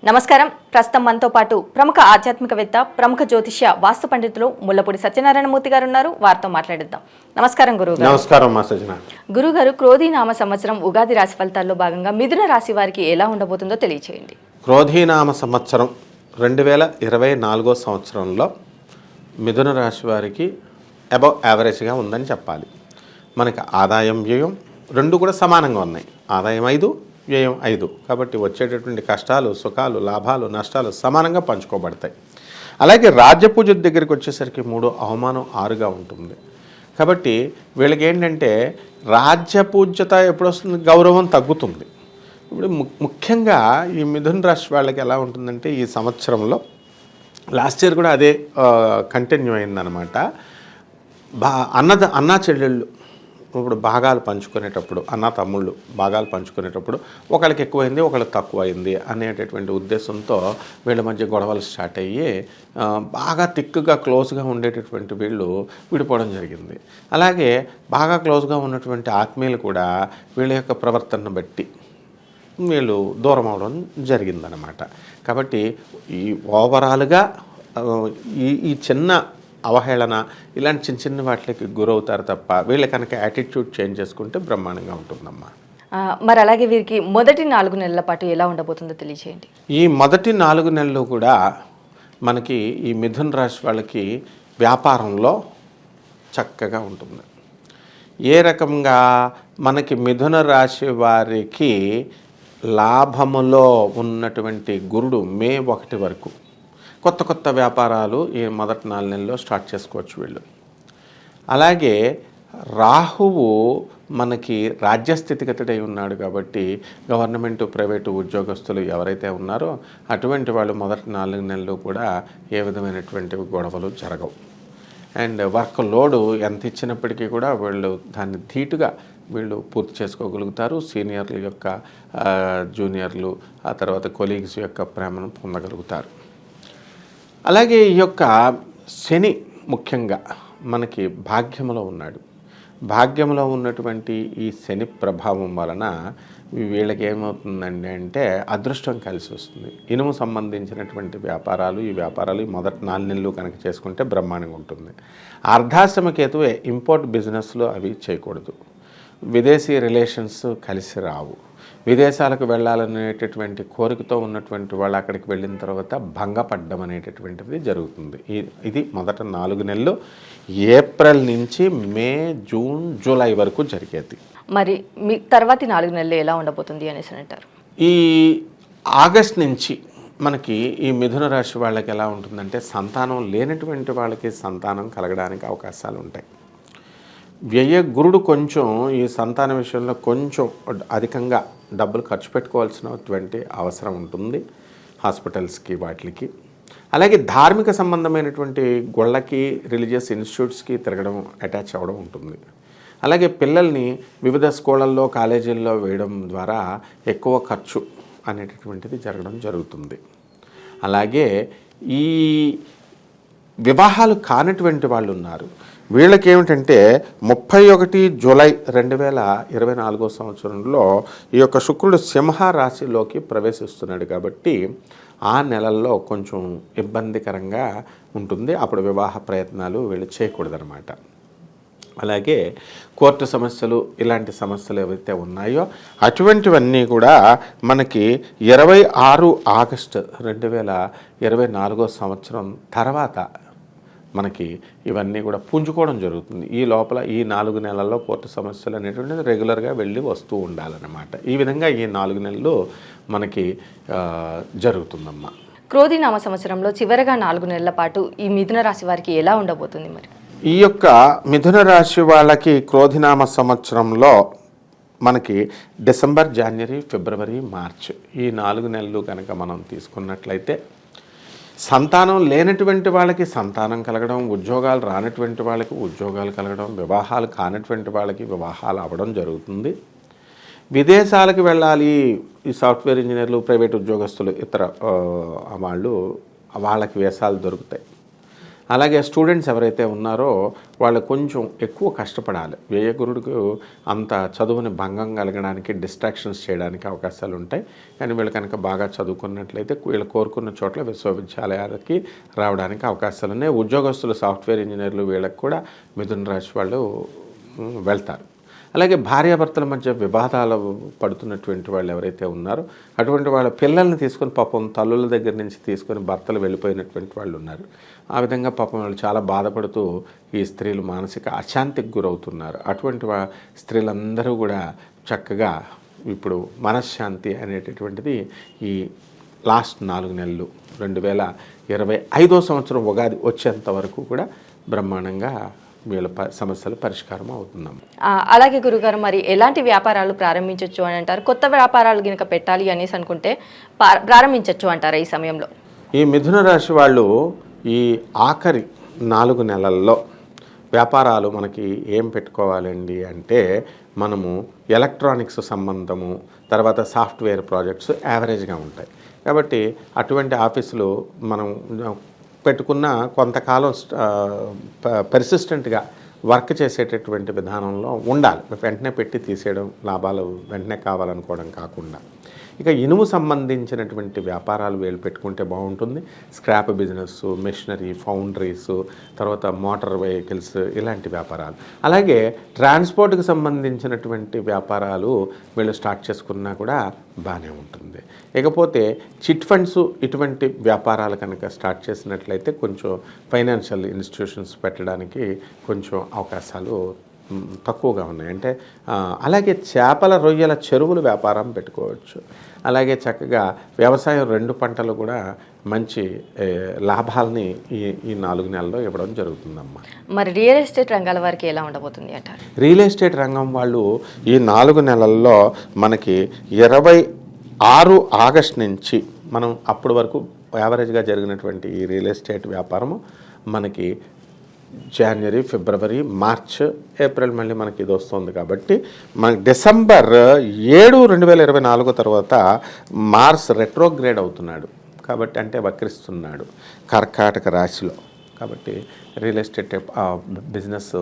నమస్కారం. ప్రస్తుతం మనతో పాటు ప్రముఖ ఆధ్యాత్మికవేత్త, ప్రముఖ జ్యోతిష్య వాస్తు పండితులు ముల్లపూడి సత్యనారాయణమూర్తి గారు ఉన్నారు. వారితో మాట్లాడిద్దాం. నమస్కారం గురుగారు. నమస్కారం మా సజ్జన. గురుగారు, క్రోధీనామ సంవత్సరం ఉగాది రాశి ఫలితాల్లో భాగంగా మిథున రాశి వారికి ఎలా ఉండబోతుందో తెలియచేయండి. క్రోధీనామ సంవత్సరం 2024 సంవత్సరంలో మిథున రాశి వారికి అబవ్ యావరేజ్గా ఉందని చెప్పాలి. మనకి ఆదాయం వ్యయం రెండు కూడా సమానంగా ఉన్నాయి. ఆదాయం 5, వ్యయం 5. కాబట్టి వచ్చేటటువంటి కష్టాలు, సుఖాలు, లాభాలు, నష్టాలు సమానంగా పంచుకోబడతాయి. అలాగే రాజ్యపూజ దగ్గరికి వచ్చేసరికి 3, అవమానం 6గా ఉంటుంది. కాబట్టి వీళ్ళకి ఏంటంటే రాజ్యపూజ్యత ఎప్పుడు వస్తుంది, గౌరవం తగ్గుతుంది. ఇప్పుడు ముఖ్యంగా ఈ మిథున రాశి వాళ్ళకి ఎలా ఉంటుందంటే ఈ సంవత్సరంలో లాస్ట్ ఇయర్ కూడా అదే కంటిన్యూ అయిందనమాట. అన్నా చెల్లెళ్ళు ఇప్పుడు భాగాలు పంచుకునేటప్పుడు, అన్న తమ్ముళ్ళు భాగాలు పంచుకునేటప్పుడు ఒకళ్ళకి ఎక్కువైంది, ఒకళ్ళకి తక్కువైంది అనేటటువంటి ఉద్దేశంతో వీళ్ళ మధ్య గొడవలు స్టార్ట్ అయ్యి బాగా థిక్గా క్లోజ్గా ఉండేటటువంటి వీళ్ళు విడిపోవడం జరిగింది. అలాగే బాగా క్లోజ్గా ఉన్నటువంటి ఆత్మీయులు కూడా వీళ్ళ యొక్క ప్రవర్తనను బట్టి వీళ్ళు దూరం అవడం జరిగిందనమాట. కాబట్టి ఈ ఓవరాల్గా ఈ చిన్న అవహేళన ఇలాంటి చిన్న చిన్న వాటికి గురవుతారు తప్ప వీళ్ళ కనుక యాటిట్యూడ్ చేంజ్ చేసుకుంటే బ్రహ్మాండంగా ఉంటుందమ్మా. మరి అలాగే వీరికి మొదటి 4 నెలల పాటు ఎలా ఉండబోతుందో తెలియజేయండి. ఈ మొదటి 4 నెలలు కూడా మనకి ఈ మిథున రాశి వాళ్ళకి వ్యాపారంలో చక్కగా ఉంటుంది. ఏ రకంగా మనకి మిథున రాశి వారికి లాభములో ఉన్నటువంటి గురుడు మే 1 వరకు కొత్త వ్యాపారాలు ఈ మొదటి 4 నెలల్లో స్టార్ట్ చేసుకోవచ్చు వీళ్ళు. అలాగే రాహువు మనకి రాజ్యస్థితిగతుడై ఉన్నాడు కాబట్టి గవర్నమెంటు, ప్రైవేటు ఉద్యోగస్తులు ఎవరైతే ఉన్నారో అటువంటి వాళ్ళు మొదటి 4 నెలలు కూడా ఏ విధమైనటువంటి గొడవలు జరగవు. అండ్ వర్క్ లోడు ఎంత ఇచ్చినప్పటికీ కూడా వీళ్ళు దాన్ని ధీటుగా వీళ్ళు పూర్తి చేసుకోగలుగుతారు. సీనియర్ల యొక్క జూనియర్లు, ఆ తర్వాత కొలీగ్స్ యొక్క ప్రేమను పొందగలుగుతారు. అలాగే ఈ యొక్క శని ముఖ్యంగా మనకి భాగ్యంలో ఉన్నాడు. భాగ్యంలో ఉన్నటువంటి ఈ శని ప్రభావం వలన వీళ్ళకి ఏమవుతుందండి అంటే అదృష్టం కలిసి వస్తుంది. ఇనుము సంబంధించినటువంటి వ్యాపారాలు, ఈ వ్యాపారాలు మొదటి 4 నెలలు కనుక చేసుకుంటే బ్రహ్మాండంగా ఉంటుంది. అర్ధాశ్రమ కేతువే ఇంపోర్ట్ బిజినెస్లో అవి చేయకూడదు. విదేశీ రిలేషన్స్ కలిసి రావు. విదేశాలకు వెళ్ళాలనేటటువంటి కోరికతో ఉన్నటువంటి వాళ్ళు అక్కడికి వెళ్ళిన తర్వాత భంగపడ్డం అనేటటువంటిది జరుగుతుంది. ఇది మొదట 4 నెలలు, ఏప్రిల్ నుంచి మే, జూన్, జూలై వరకు జరిగేది. మరి మీ తర్వాతి 4 నెలలు ఎలా ఉండబోతుంది అనేసి అంటారు? ఈ ఆగస్ట్ నుంచి మనకి ఈ మిథున రాశి వాళ్ళకి ఎలా ఉంటుందంటే సంతానం లేనటువంటి వాళ్ళకి సంతానం కలగడానికి అవకాశాలు ఉంటాయి. వ్యయ గురుడు కొంచెం ఈ సంతాన విషయంలో కొంచెం అధికంగా డబ్బులు ఖర్చు పెట్టుకోవాల్సినటువంటి అవసరం ఉంటుంది హాస్పిటల్స్కి, వాటికి. అలాగే ధార్మిక సంబంధమైనటువంటి గొళ్ళకి, రిలీజియస్ ఇన్స్టిట్యూట్స్కి తిరగడం, అటాచ్ అవ్వడం ఉంటుంది. అలాగే పిల్లల్ని వివిధ స్కూళ్ళల్లో, కాలేజీల్లో వేయడం ద్వారా ఎక్కువ ఖర్చు అనేటటువంటిది జరగడం జరుగుతుంది. అలాగే ఈ వివాహాలు కానటువంటి వాళ్ళు ఉన్నారు. వీళ్ళకి ఏమిటంటే 31 జూలై 2024 సంవత్సరంలో ఈ యొక్క శుక్రుడు సింహ రాశిలోకి ప్రవేశిస్తున్నాడు కాబట్టి ఆ నెలల్లో కొంచెం ఇబ్బందికరంగా ఉంటుంది. అప్పుడు వివాహ ప్రయత్నాలు వీళ్ళు చేయకూడదనమాట. అలాగే కోర్టు సమస్యలు, ఇలాంటి సమస్యలు ఏవైతే ఉన్నాయో అటువంటివన్నీ కూడా మనకి 26 ఆగస్టు 2024 సంవత్సరం తర్వాత మనకి ఇవన్నీ కూడా పుంజుకోవడం జరుగుతుంది. ఈ లోపల ఈ 4 నెలల్లో కోర్టు సమస్యలు అనేటువంటిది రెగ్యులర్గా వెళ్ళి వస్తూ ఉండాలన్నమాట. ఈ విధంగా ఈ 4 నెలలు మనకి జరుగుతుందమ్మా. క్రోధీనామ సంవత్సరంలో చివరగా 4 నెలల పాటు ఈ మిథున రాశి వారికి ఎలా ఉండబోతుంది? మరి ఈ యొక్క మిథున రాశి వాళ్ళకి క్రోధినామ సంవత్సరంలో మనకి డిసెంబర్, జనవరి, ఫిబ్రవరి, మార్చ్ ఈ 4 నెలలు కనుక మనం తీసుకున్నట్లయితే సంతానం లేనటువంటి వాళ్ళకి సంతానం కలగడం, ఉద్యోగాలు రానటువంటి వాళ్ళకి ఉద్యోగాలు కలగడం, వివాహాలు కానటువంటి వాళ్ళకి వివాహాలు అవ్వడం జరుగుతుంది. విదేశాలకు వెళ్ళాలి ఈ సాఫ్ట్వేర్ ఇంజనీర్లు, ప్రైవేట్ ఉద్యోగస్తులు, ఇతర వాళ్ళకి వీసాలు దొరుకుతాయి. అలాగే స్టూడెంట్స్ ఎవరైతే ఉన్నారో వాళ్ళు కొంచెం ఎక్కువ కష్టపడాలి. వ్యయగురుడికి అంత చదువుని భంగం కలగడానికి, డిస్ట్రాక్షన్స్ చేయడానికి అవకాశాలు ఉంటాయి. కానీ వీళ్ళు కనుక బాగా చదువుకున్నట్లయితే వీళ్ళు కోరుకున్న చోట్ల విశ్వవిద్యాలయాలకి రావడానికి అవకాశాలు ఉన్నాయి. ఉద్యోగస్తులు, సాఫ్ట్వేర్ ఇంజనీర్లు వీళ్ళకి కూడా మిథున రాశి వాళ్ళు వెళ్తారు. అలాగే భార్యాభర్తల మధ్య వివాదాలు పడుతున్నటువంటి వాళ్ళు ఎవరైతే ఉన్నారో అటువంటి వాళ్ళ పిల్లల్ని తీసుకొని పాపం తల్లుల దగ్గర నుంచి తీసుకొని భర్తలు వెళ్ళిపోయినటువంటి వాళ్ళు ఉన్నారు. ఆ విధంగా పాపం వాళ్ళు చాలా బాధపడుతూ ఈ స్త్రీలు మానసిక అశాంతికి గురవుతున్నారు. అటువంటి స్త్రీలందరూ కూడా చక్కగా ఇప్పుడు మనశ్శాంతి అనేటటువంటిది ఈ లాస్ట్ 4 నెలలు 2025వ సంవత్సరం ఉగాది వచ్చేంత వరకు కూడా బ్రహ్మాండంగా వీళ్ళ సమస్యలు పరిష్కారం అవుతున్నాం. అలాగే గురుగారు, మరి ఎలాంటి వ్యాపారాలు ప్రారంభించవచ్చు అని అంటారు? కొత్త వ్యాపారాలు కనుక పెట్టాలి అనేసి అనుకుంటే ప్రారంభించవచ్చు అంటారా ఈ సమయంలో? ఈ మిథున రాశి వాళ్ళు ఈ ఆఖరి 4 నెలల్లో వ్యాపారాలు మనకి ఏం పెట్టుకోవాలండి అంటే, మనము ఎలక్ట్రానిక్స్ సంబంధము, తర్వాత సాఫ్ట్వేర్ ప్రాజెక్ట్స్ యావరేజ్గా ఉంటాయి. కాబట్టి అటువంటి ఆఫీసులు మనం పెట్టుకున్న కొంతకాలం పెర్సిస్టెంట్గా వర్క్ చేసేటటువంటి విధానంలో ఉండాలి. వెంటనే పెట్టి తీసేయడం, లాభాలు వెంటనే కావాలనుకోవడం కాకుండా. ఇక ఇనుము సంబంధించినటువంటి వ్యాపారాలు వీళ్ళు పెట్టుకుంటే బాగుంటుంది. స్క్రాప్ బిజినెస్, మెషినరీ, ఫౌండరీస్, తర్వాత మోటార్ వెహికల్స్, ఇలాంటి వ్యాపారాలు. అలాగే ట్రాన్స్పోర్ట్కి సంబంధించినటువంటి వ్యాపారాలు వీళ్ళు స్టార్ట్ చేసుకున్నా కూడా బాగానే ఉంటుంది. ఇకపోతే చిట్ ఫండ్స్, ఇటువంటి వ్యాపారాలు కనుక స్టార్ట్ చేసినట్లయితే కొంచెం ఫైనాన్షియల్ ఇన్స్టిట్యూషన్స్ పెట్టడానికి కొంచెం అవకాశాలు తక్కువగా ఉన్నాయి. అంటే అలాగే చేపల, రొయ్యల చెరువులు వ్యాపారం పెట్టుకోవచ్చు. అలాగే చక్కగా వ్యవసాయం 2 పంటలు కూడా మంచి లాభాలని ఈ 4 నెలల్లో ఇవ్వడం జరుగుతుందమ్మా. మరి రియల్ ఎస్టేట్ రంగాల వారికి ఎలా ఉండబోతుంది అంటారు? రియల్ ఎస్టేట్ రంగం వాళ్ళు ఈ 4 నెలల్లో మనకి 26 ఆగస్ట్ నుంచి మనం అప్పటి వరకు యావరేజ్గా జరిగినటువంటి ఈ రియల్ ఎస్టేట్ వ్యాపారము మనకి జనవరి, ఫిబ్రవరి, మార్చ్, ఏప్రిల్ మళ్ళీ మనకి ఇది వస్తుంది. కాబట్టి మనకి డిసెంబర్ 7, 2024 తర్వాత మార్స్ రెట్రోగ్రేడ్ అవుతున్నాడు. కాబట్టి అంటే వక్రిస్తున్నాడు కర్కాటక రాశిలో. కాబట్టి రియల్ ఎస్టేట్ బిజినెస్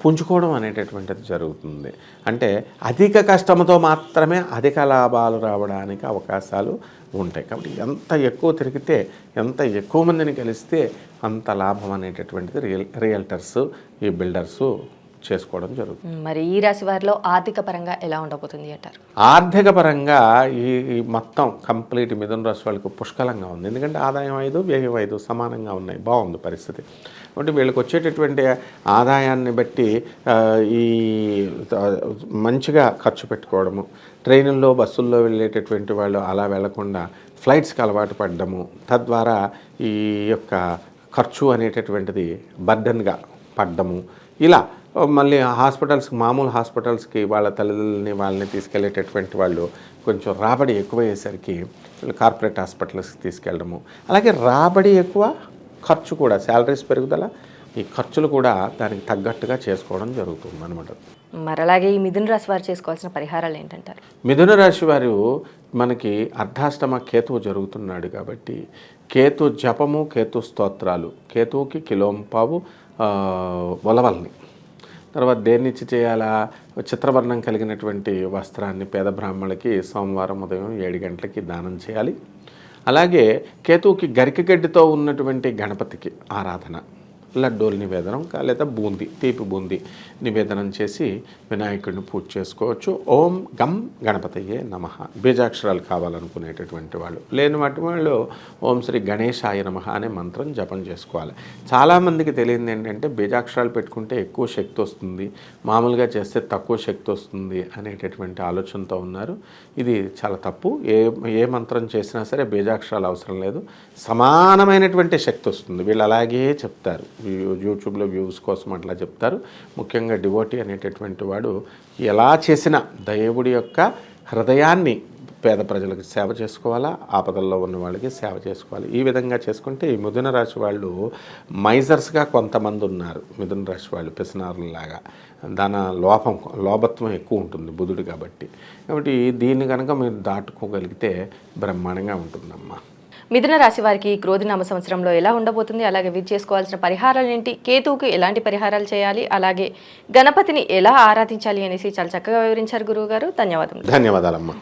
పుంజుకోవడం అనేటటువంటిది జరుగుతుంది. అంటే అధిక కష్టంతో మాత్రమే అధిక లాభాలు రావడానికి అవకాశాలు ఉంటాయి. కాబట్టి ఎంత ఎక్కువ తిరిగితే, ఎంత ఎక్కువ మందిని కలిస్తే అంత లాభం అనేటటువంటిది రియల్టర్స్, ఈ బిల్డర్స్ చేసుకోవడం జరుగుతుంది. మరి ఈ రాశి వారిలో ఆర్థిక పరంగా ఎలా ఉండబోతుంది అంటారు? ఆర్థిక పరంగా ఈ మొత్తం కంప్లీట్ మిథున రాశి వాళ్ళకి పుష్కలంగా ఉంది. ఎందుకంటే ఆదాయం 5, వ్యయం 5 సమానంగా ఉన్నాయి. బాగుంది పరిస్థితి. కాబట్టి వీళ్ళకి వచ్చేటటువంటి ఆదాయాన్ని బట్టి ఈ మంచిగా ఖర్చు పెట్టుకోవడము, ట్రైనుల్లో, బస్సుల్లో వెళ్ళేటటువంటి వాళ్ళు అలా వెళ్లకుండా ఫ్లైట్స్కి అలవాటు పడ్డము, తద్వారా ఈ యొక్క ఖర్చు అనేటటువంటిది బర్డన్గా పడ్డము. ఇలా మళ్ళీ హాస్పిటల్స్కి, మామూలు హాస్పిటల్స్కి వాళ్ళ తల్లిని వాళ్ళని తీసుకెళ్ళేటటువంటి వాళ్ళు కొంచెం రాబడి ఎక్కువయ్యేసరికి కార్పొరేట్ హాస్పిటల్స్కి తీసుకెళ్ళడము. అలాగే రాబడి ఎక్కువ, ఖర్చు కూడా, శాలరీస్ పెరుగుదల, ఈ ఖర్చులు కూడా దానికి తగ్గట్టుగా చేసుకోవడం జరుగుతుంది అనమాట. మరి అలాగే ఈ మిథున రాశి వారు చేసుకోవాల్సిన పరిహారాలు ఏంటంటారు? మిథున రాశి వారు మనకి అర్ధాష్టమ కేతువు జరుగుతున్నాడు కాబట్టి కేతు జపము, కేతు స్తోత్రాలు, కేతువుకి కిలోంపావు ఉలవల్ని, తర్వాత దేన్నిచ్చి చేయాలా, చిత్రవర్ణం కలిగినటువంటి వస్త్రాన్ని పేద బ్రాహ్మణులకి సోమవారం ఉదయం 7 గంటలకి దానం చేయాలి. అలాగే కేతువుకి గరికగడ్డితో ఉన్నటువంటి గణపతికి ఆరాధన, లడ్డూలు నివేదనం లేదా బూందీ, తీపి బూందీ నివేదనం చేసి వినాయకుడిని పూజ చేసుకోవచ్చు. ఓం గం గణపతయే నమః. బీజాక్షరాలు కావాలనుకునేటటువంటి వాళ్ళు, లేని వాటి వాళ్ళు ఓం శ్రీ గణేశాయ నమః అనే మంత్రం జపం చేసుకోవాలి. చాలామందికి తెలియదు ఏంటంటే బీజాక్షరాలు పెట్టుకుంటే ఎక్కువ శక్తి వస్తుంది, మామూలుగా చేస్తే తక్కువ శక్తి వస్తుంది అనేటటువంటి ఆలోచనతో ఉన్నారు. ఇది చాలా తప్పు. ఏ మంత్రం చేసినా సరే బీజాక్షరాలు అవసరం లేదు, సమానమైనటువంటి శక్తి వస్తుంది. వీళ్ళు అలాగే చెప్తారు, యూట్యూబ్లో వ్యూస్ కోసం అట్లా చెప్తారు. ముఖ్యంగా డివోటీ అనేటటువంటి వాడు ఎలా చేసినా దేవుడి యొక్క హృదయాన్ని పేద ప్రజలకు సేవ చేసుకోవాలా, ఆపదల్లో ఉన్న వాళ్ళకి సేవ చేసుకోవాలి. ఈ విధంగా చేసుకుంటే ఈ మిథున రాశి వాళ్ళు మైజర్స్గా కొంతమంది ఉన్నారు. మిథున రాశి వాళ్ళు పిసినారులాగా, దాని లోభత్వం ఎక్కువ ఉంటుంది బుధుడు కాబట్టి. కాబట్టి దీన్ని కనుక మీరు దాటుకోగలిగితే బ్రహ్మాండంగా ఉంటుందమ్మా. మిథున రాశి వారికి క్రోధినామ సంవత్సరంలో ఎలా ఉండబోతుంది, అలాగే వీరు చేసుకోవాల్సిన పరిహారాలు ఏంటి, కేతువుకు ఎలాంటి పరిహారాలు చేయాలి, అలాగే గణపతిని ఎలా ఆరాధించాలి అనేసి చాలా చక్కగా వివరించారు గురువు గారు. ధన్యవాదములు. ధన్యవాదాలమ్మా.